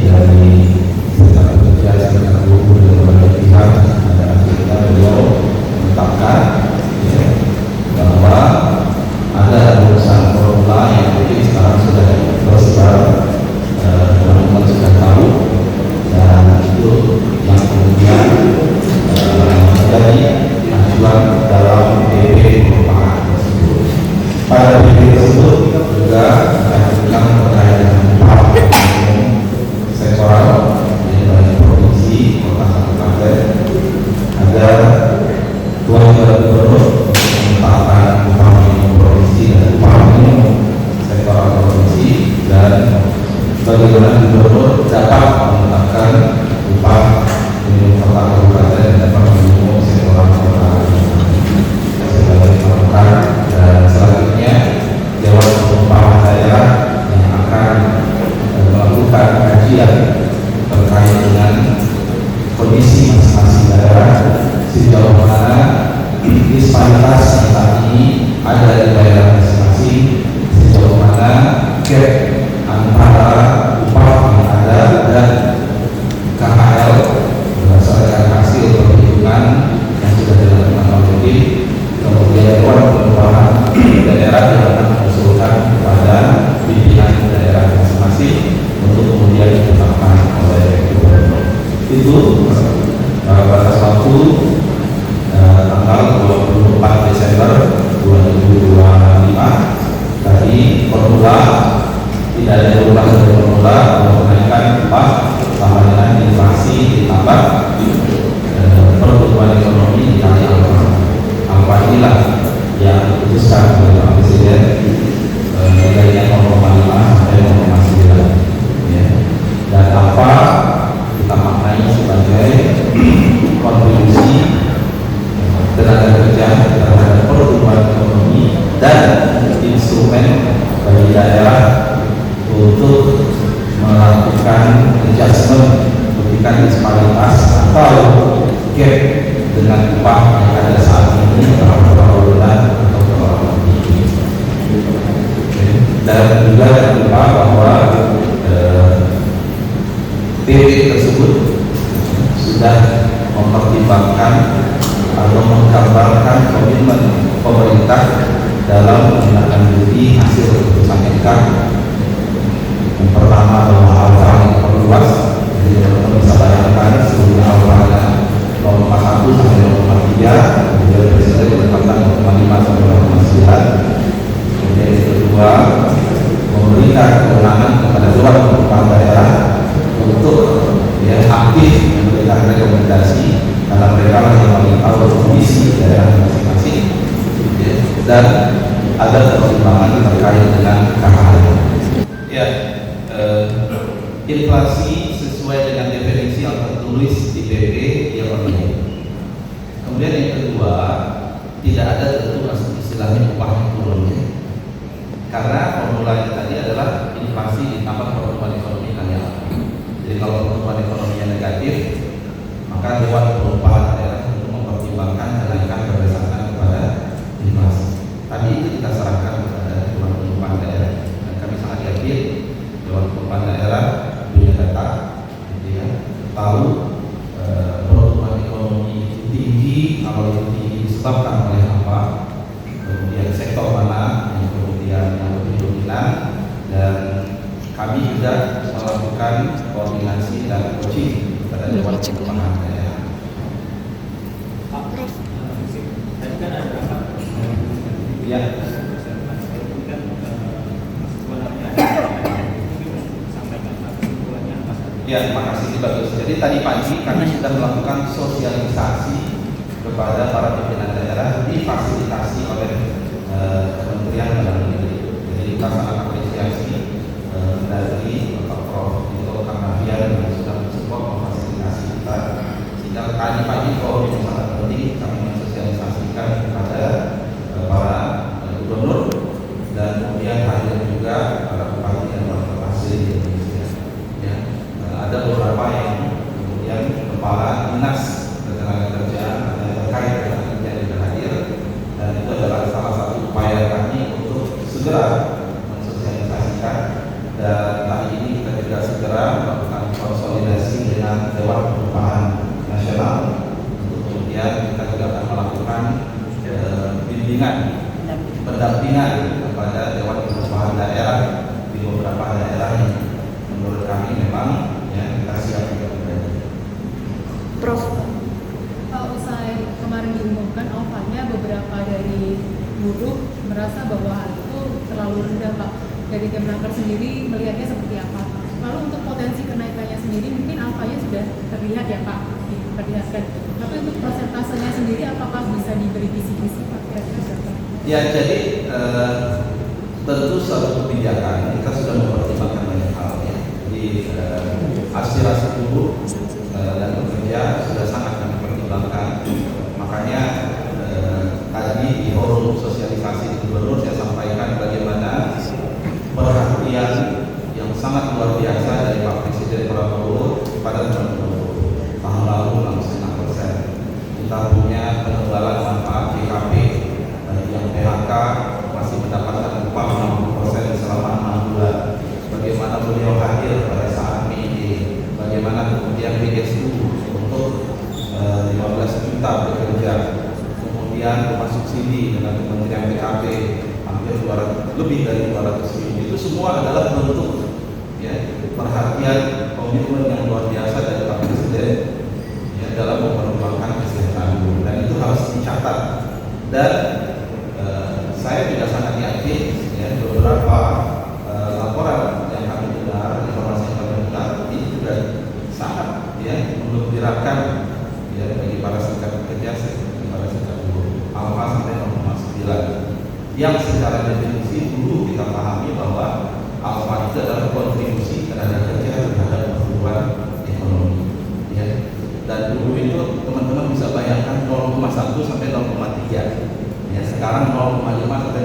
dari serikat pekerja, serikat buruh dan berbagai pihak, pada akhirnya beliau menetapkan ya, bahwa ada urusan formula yang mungkin sekarang sudah tersebar, teman-teman sudah tahu, dan itu yang kemudian menjadi acuan dalam PP perubahan tersebut. Pada PP tersebut juga diajukan terkait dengan upah minimum sektoral dari provinsi, kota, kabupaten, agar Tuan Gubernur menetapkan upah minimum provinsi dan upah minimum sektoral provinsi, dan bagaimana Gubernur dapat menetapkan upah minimum kota, kabupaten, dan upah minimum sektoral kota sebagai peraturan. Dan selanjutnya Dewan Pengupahan Daerah yang akan melakukan kajian terkait dengan kondisi masing-masing daerah, sejauh mana disparitas yang saat ini ada di daerah masing-masing, sejauh mana gap antara upah yang ada dan KHL berdasarkan hasil perhitungan yang sudah dilakukan oleh BIN. Kemudian Dewan Pengupahan Daerah yang akan mengusulkan kepada pimpinan daerah masing-masing untuk kemudian ditetapkan oleh Gubernur. Itu batas waktu tanggal 24 Desember 2025. Tadi formula tidak ada perubahan dari formula, kenaikan upah sama dengan inflasi ditambah pertumbuhan ekonomi dikali alfa inilah yang diputuskan oleh Pak Presiden, nilainya 0,5 sampai 0,9 ya. Dan alfa kita maknai sebagai kontribusi tenaga kerja terhadap pertumbuhan ekonomi dan instrumen bagi daerah untuk melakukan adjustment memberikan disparitas atau gap dengan upah yang ada saat ini terlalu rendah atau terlalu tinggi. Dan juga jangan lupa bahwa PP tersebut sudah mempertimbangkan atau menggambarkan komitmen pemerintah dalam menindaklanjuti hasil keputusan MK. Yang pertama bahwa alfa yang diperluas, jadi teman-teman bisa bayangkan sebelumnya alfanya 0,1 sampai 0,3, kemudian Presiden menetapkan 0,5 sampai 0,9. Kemudian yang kedua, memberikan kewenangan kepada Dewan Pengupahan Daerah untuk aktif memberikan rekomendasi karena mereka yang paling tahu kondisi daerah masing-masing, dan ada pertimbangan terkait dengan KHL. Ya, inflasi sesuai dengan definisi yang tertulis di PP yang berbeda. Kemudian yang kedua, tidak ada tentu istilahnya upah turunnya, karena formulanya tadi adalah inflasi ditambah pertumbuhan ekonomi kali apa. Jadi kalau pertumbuhan ekonominya negatif, maka Dewan Pengupahan Daerah untuk mempertimbangkan kenaikan berdasarkan kepada inflasi. Tadi itu kita serahkan kepada Dewan Pengupahan Daerah, dan kami sangat yakin Dewan Pengupahan Daerah punya data, tahu pertumbuhan ekonomi tinggi, kalau itu tinggi disebabkan oleh apa, kemudian sektor mana yang kemudian yang lebih dominan, dan kami juga melakukan koordinasi dan coaching pada Dewan Pengupahan Daerah. Pak Prof, tadi kan ada rapat. Ya. Ya, terima kasih bagus. Jadi tadi pagi kami sudah melakukan sosialisasi kepada para pimpinan daerah, difasilitasi oleh Kementerian Dalam Negeri. Jadi kita sangat apresiasi dari Bapak Prof. Tito Karnavian yang sudah mensupport memfasilitasi kita, sehingga tadi pagi forum yang sangat penting kami mensosialisasikan kepada para gubernur, dan kemudian hadir juga para bupati dan wali kota di Indonesia. Ya. Ada beberapa yang kemudian kepala dinas ketenagakerjaan terkait dengan kerja yang hadir, dan itu adalah salah satu upaya kami untuk segera mensosialisasikan, dan hari ini kita juga segera melakukan pendampingan kepada Dewan Pengupahan Daerah di beberapa daerah yang menurut kami memang ya kita siap untuk berada. Prof. Usai kemarin diumumkan alfanya, beberapa dari buruh merasa bahwa hal itu terlalu rendah, Pak. Dari Kemenaker sendiri melihatnya seperti apa? Lalu untuk potensi kenaikannya sendiri mungkin alfanya sudah terlihat ya Pak, diperlihatkan. Tapi untuk persentasenya sendiri apakah bisa diberi kisi-kisi Pak? Kira-kira berapa? Ya, jadi tentu suatu kebijakan kita sudah mempertimbangkan banyak hal ya. Jadi aspirasi buruh dan pekerja sudah sangat kami pertimbangkan. Makanya tadi di forum sosialisasi gubernur saya sampaikan bagaimana perhatian yang sangat luar biasa dari Pak Presiden Prabowo pada tahun lalu 6,5%. Kita punya penebalan manfaat PKP yang PHK masih mendapatkan upah 60% selama 6 bulan. Bagaimana beliau hadir pada saat ini, bagaimana kemudian BSU untuk 15 juta pekerja, kemudian rumah subsidi dengan Kementerian PKP hampir lebih dari 200 ribu. Itu semua adalah bentuk ya perhatian komitmen yang luar biasa dari Pak Presiden ya dalam memperjuangkan kesejahteraan buruh, dan itu harus dicatat. Dan saya juga sangat yakin ya beberapa laporan yang kami dengar, informasi yang kami dengar ini juga sangat ya menggembirakan ya bagi para serikat pekerja, bagi para serikat buruh. Alfa sampai 0,9 yang secara definisi dulu kita pahami bahwa alfa itu adalah kontribusi tenaga kerja terhadap pertumbuhan ekonomi ya. Dan dulu itu teman-teman bisa bayangkan 0,1 sampai 0,3 ya, sekarang 0,5 sampai